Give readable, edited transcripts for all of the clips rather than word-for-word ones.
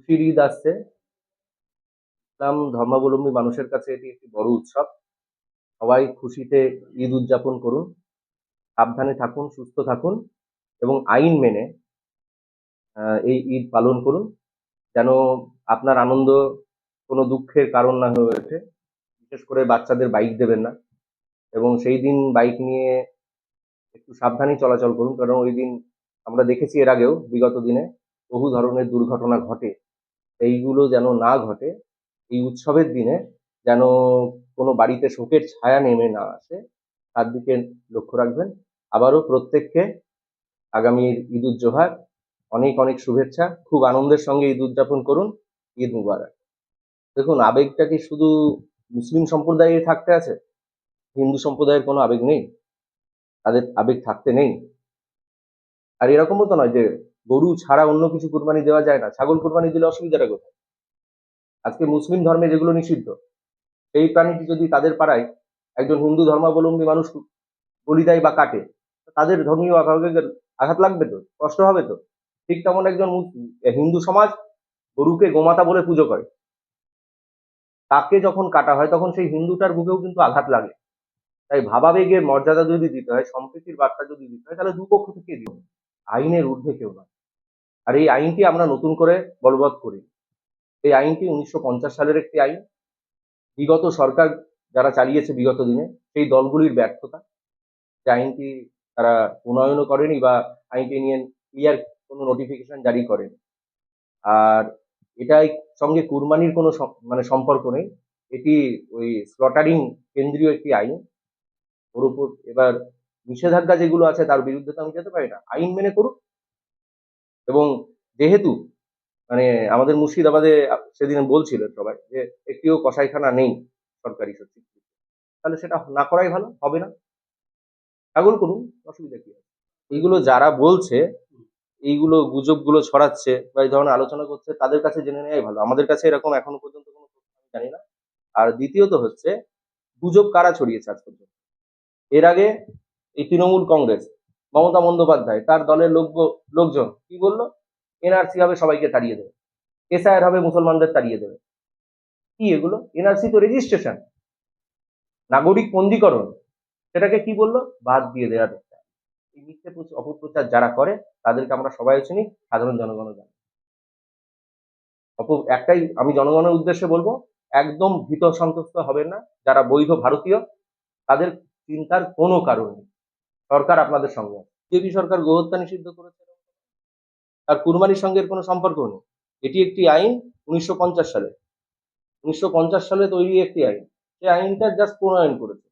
খুশির ঈদ আসছে। ইসলাম ধর্মাবলম্বী মানুষের কাছে এটি একটি বড় উৎসব। সবাই খুশিতে ঈদ উদযাপন করুন, সাবধানে থাকুন, সুস্থ থাকুন এবং আইন মেনে এই ঈদ পালন করুন, যেন আপনার আনন্দ কোনো দুঃখের কারণ না হয়ে ওঠে। বিশেষ করে বাচ্চাদের বাইক দেবেন না এবং সেই দিন বাইক নিয়ে একটু সাবধানেই চলাচল করুন, কারণ ওই দিন আমরা দেখেছি এর আগেও বিগত দিনে বহু ধরনের দুর্ঘটনা ঘটে। এইগুলো যেন না ঘটে, এই উৎসবের দিনে যেন কোনো বাড়িতে শোকের ছায়া নেমে না আসে, তার দিকে লক্ষ্য রাখবেন। আবারও প্রত্যেককে আগামীর ঈদ উজ জোহার, অনেক অনেক শুভেচ্ছা। খুব আনন্দের সঙ্গে ঈদ উদযাপন করুন। ঈদ মুবারক। দেখুন, আবেগটা কি শুধু মুসলিম সম্প্রদায়ে থাকতে আছে? হিন্দু সম্প্রদায়ের কোনো আবেগ নেই? তাদের আবেগ থাকতে নেই? আর এরকমও তো নয় যে গরু ছাড়া অন্য কিছু কুরবানি দেওয়া যায় না। ছাগল কুরবানি দিলে অসুবিধাটা কোথায়? আজকে মুসলিম ধর্মে যেগুলো নিষিদ্ধ, সেই প্রাণীটি যদি তাদের পাড়ায় একজন হিন্দু ধর্মাবলম্বী মানুষ বলি দেয় বা কাটে, তাদের ধর্মীয় আবেগের আঘাত লাগবে তো, কষ্ট হবে তো। ঠিক তেমন একজন হিন্দু সমাজ গরুকে গোমাতা বলে পুজো করে, তাকে যখন কাটা হয় তখন সেই হিন্দুটার বুকেও কিন্তু আঘাত লাগে। তাই ভাবাবেগের মর্যাদা যদি দিতে হয়, সম্প্রীতির বার্তা যদি দিতে হয়, তাহলে দুপক্ষ থেকে দিন, আইনের ঊর্ধ্বে কেউ নয়। আর এই আইনটি আমরা নতুন করে বলবৎ করি। এই আইনটি 1950 সালের একটি আইন। বিগত সরকার যারা চালিয়েছে বিগত দিনে, সেই দলগুলির ব্যর্থতা, যে আইনটি তারা প্রণয়নও করেনি বা আইনটি নিয়ে ক্লিয়ার কোনো নোটিফিকেশন জারি করেনি। আর এটাই সঙ্গে কুরবানির কোনো মানে সম্পর্ক নেই। এটি ওই স্লটারিং কেন্দ্রীয় একটি আইন। ওর উপর এবার নিষেধাজ্ঞা যেগুলো আছে তার বিরুদ্ধে তো আমি যেতে পারি না। আইন মেনে করুক। এবং যেহেতু মানে আমাদের মুর্শিদাবাদে সেদিন বলছিলেন সবাই যে একটিও কসাইখানা নেই সরকারি সত্যি, তাহলে সেটা না করাই ভালো, হবে না, ছাগল করুন, অসুবিধা কি আছে? এইগুলো যারা বলছে, এইগুলো গুজবগুলো ছড়াচ্ছে বা এই ধরনের আলোচনা করছে, তাদের কাছে জেনে নেওয়াই ভালো। আমাদের কাছে এরকম এখনো পর্যন্ত কোনো তথ্য আমি জানি না। আর দ্বিতীয়ত হচ্ছে, গুজব কারা ছড়িয়েছে আজ পর্যন্ত? এর আগে এই তৃণমূল কংগ্রেস, মমতা বন্দ্যোপাধ্যায় তার দলের লোকজন কি বললো? এনআরসি হবে, সবাইকে তাড়িয়ে দেবে, এসআইআর হবে, মুসলমানদের তাড়িয়ে দেবে। কি এগুলো? এনআরসি তো রেজিস্ট্রেশন, নাগরিক পঞ্জীকরণ, সেটাকে কি বললো? বাদ দিয়ে দেওয়া দরকার। এই মিথ্যে অপপ্রচার যারা করে তাদেরকে আমরা সবাই চিনি, সাধারণ জনগণও জানে। একটাই আমি জনগণের উদ্দেশ্যে বলবো, একদম ভীত সন্ত্রস্ত হবেন না। যারা বৈধ ভারতীয়, তাদের চিন্তার কোনো কারণ নেই। সরকার আপনাদের সঙ্গে আছে। বিজেপি সরকার গোহত্যা নিষিদ্ধ করেছে, আর কুরবানির সঙ্গে এর কোনো সম্পর্ক নেই। এটি একটি আইন 1950 সালে, 1950 সালে তৈরি একটি আইন। সেই আইনটা জাস্ট প্রণয়ন করেছে।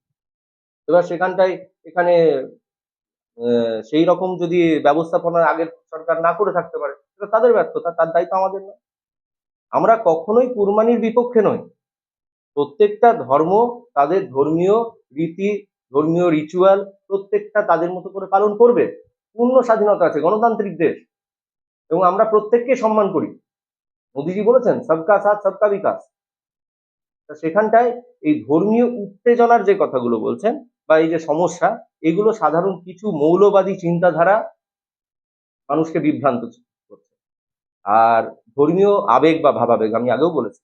এবার সেখানটায় এখানে সেই রকম যদি ব্যবস্থাপনা আগের সরকার না করে থাকতে পারে, সেটা তাদের ব্যর্থতা, তার দায়িত্ব আমাদের নয়। আমরা কখনোই কুরবানির বিপক্ষে নই। প্রত্যেকটা ধর্ম তাদের ধর্মীয় রীতি, ধর্মীয় রিচুয়াল প্রত্যেকটা তাদের মতো করে পালন করবে। পূর্ণ স্বাধীনতা আছে, গণতান্ত্রিক দেশ, এবং আমরা প্রত্যেককে সম্মান করি। মোদিজি বলেছেন সবকা সাথ সবকা বিকাশ। তা সেখানটায় এই ধর্মীয় উত্তেজনার যে কথাগুলো বলছেন বা এই যে সমস্যা, এগুলো সাধারণ কিছু মৌলবাদী চিন্তাধারা মানুষকে বিভ্রান্ত করছে। আর ধর্মীয় আবেগ বা ভাবাবেগ, আমি আগেও বলেছি,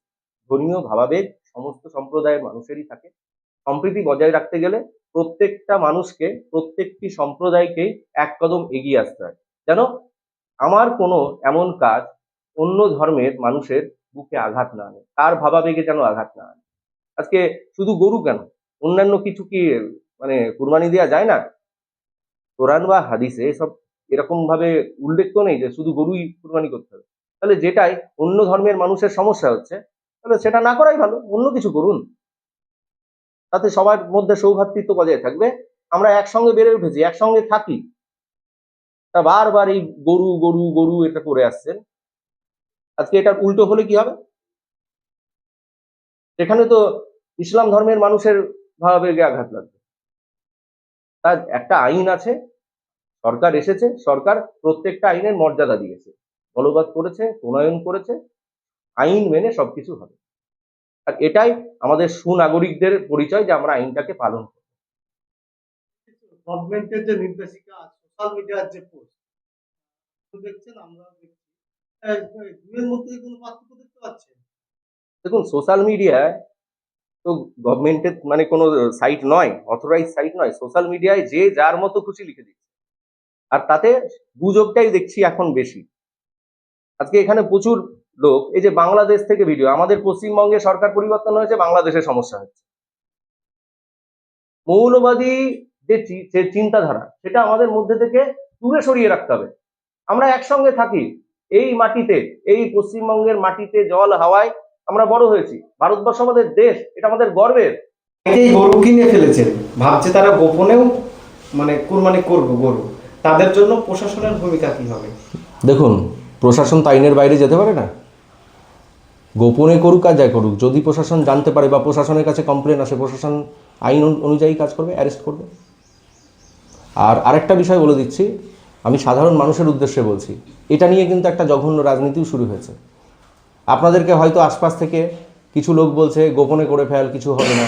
ধর্মীয় ভাবাবেগ সমস্ত সম্প্রদায়ের মানুষেরই থাকে। সম্প্রীতি বজায় রাখতে গেলে প্রত্যেকটা মানুষকে, প্রত্যেকটি সম্প্রদায়কেই এক কদম এগিয়ে আসতে হয়, যেন আমার কোনো এমন কাজ অন্য ধর্মের মানুষের বুকে আঘাত না আনে, তার ভাবাবেগে যেন আঘাত না আনে। আজকে শুধু গরু কেন, অন্যান্য কিছু কি মানে কুরবানি দেওয়া যায় না? কোরআন বা হাদিসে এসব এরকম ভাবে উল্লেখ তো নেই যে শুধু গরুই কুরবানি করতে হবে। তাহলে যেটাই অন্য ধর্মের মানুষের সমস্যা হচ্ছে, তাহলে সেটা না করাই ভালো, অন্য কিছু করুন। তাতে সবার মধ্যে সৌভ্রাতৃত্ব বজায় থাকবে। আমরা একসঙ্গে বেড়ে উঠেছি, একসঙ্গে থাকি, তা বারবার এই গরু গরু গরু এটা করে আসছেন। আজকে এটার উল্টো হলে কি হবে? সেখানে তো ইসলাম ধর্মের মানুষের ভাবাবেগে আঘাত লাগবে। তার একটা আইন আছে, সরকার এসেছে, সরকার প্রত্যেকটা আইনের মর্যাদা দিয়েছে, বলবৎ করেছে, প্রণয়ন করেছে। আইন মেনে সবকিছু হবে। আর এটাই আমাদের সুনাগরিকদের পরিচয়, যে আমরা আইনটাকে পালন করি। গভর্নমেন্টের যে নির্দেশিকা, সোশ্যাল মিডিয়ার যে পোস্ট দেখছেন, আমরা দেখছি দুয়ের মধ্যে কোনো পার্থক্য দেখতে পাচ্ছেন? দেখুন, সোশ্যাল মিডিয়ায় তো গভর্নমেন্টের মানে কোনো সাইট নয়, অথরাইজ সাইট নয়। সোশ্যাল মিডিয়ায় যে যার মতো খুশি লিখে দিচ্ছে, আর তাতে গুজবটাই দেখছি এখন বেশি। আজকে এখানে প্রচুর লোক, এই যে বাংলাদেশ থেকে ভিডিও, আমাদের পশ্চিমবঙ্গে সরকার পরিবর্তন হয়েছে, বাংলাদেশে সমস্যা হচ্ছে। মৌলবাদী যে চিন্তাধারা, সেটা আমাদের মধ্যে থেকে দূরে সরিয়ে রাখতে হবে। আমরা একসঙ্গে থাকি এই মাটিতে, এই পশ্চিমবঙ্গের মাটিতে, জল হাওয়ায় আমরা বড় হয়েছি। ভারতবর্ষ আমাদের দেশ, এটা আমাদের গর্বের। অনেকেই গরু কিনে ফেলেছেন, ভাবছে তারা গোপনেও মানে কুরবানি করবে গরু, তাদের জন্য প্রশাসনের ভূমিকা কি হবে? দেখুন, প্রশাসন তো আইনের বাইরে যেতে পারে না। গোপনে করুক আর যাই করুক, যদি প্রশাসন জানতে পারে বা প্রশাসনের কাছে কমপ্লেন আসে, প্রশাসন আইন অনুযায়ী কাজ করবে, অ্যারেস্ট করবে। আর আরেকটা বিষয় বলে দিচ্ছি, আমি সাধারণ মানুষের উদ্দেশ্যে বলছি, এটা নিয়ে কিন্তু একটা জঘন্য রাজনীতিও শুরু হয়েছে। আপনাদেরকে হয়তো আশপাশ থেকে কিছু লোক বলছে গোপনে করে ফেল, কিছু হবে না,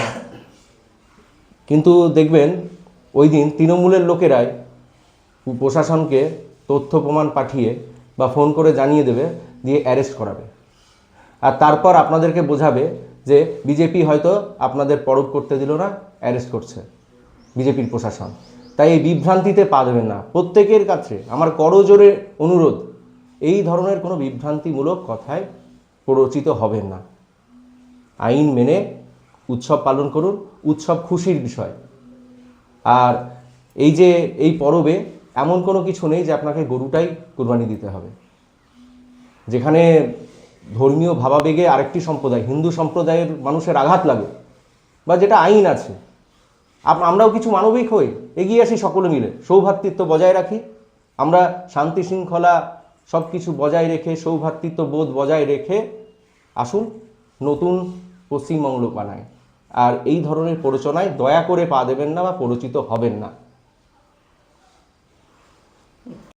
কিন্তু দেখবেন ওই দিন তৃণমূলের লোকেরাই প্রশাসনকে তথ্য প্রমাণ পাঠিয়ে বা ফোন করে জানিয়ে দেবে, দিয়ে অ্যারেস্ট করাবে। আর তারপর আপনাদেরকে বোঝাবে যে বিজেপি হয়তো আপনাদের পরব করতে দিল না, অ্যারেস্ট করছে বিজেপির প্রশাসন। তাই এই বিভ্রান্তিতে পা দেবেন না। প্রত্যেকের কাছে আমার করজোরে অনুরোধ, এই ধরনের কোনো বিভ্রান্তিমূলক কথায় প্ররোচিত হবেন না। আইন মেনে উৎসব পালন করুন, উৎসব খুশির বিষয়। আর এই যে এই পরবে এমন কোনো কিছু নেই যে আপনাকে গরুটাই কুরবানি দিতে হবে। যেখানে ধর্মীয় ভাবাবেগে আরেকটি সম্প্রদায়, হিন্দু সম্প্রদায়ের মানুষের আঘাত লাগে, বা যেটা আইন আছে, আমরাও কিছু মানবিক হই, এগিয়ে আসি সকলে মিলে, সৌভ্রাতৃত্ব বজায় রাখি। আমরা শান্তি শৃঙ্খলা সব কিছু বজায় রেখে, সৌভ্রাতৃত্ব বোধ বজায় রেখে আসুন নতুন পশ্চিমবঙ্গ বানায়। আর এই ধরনের প্ররোচনায় দয়া করে পা দেবেন না বা প্ররোচিত হবেন না।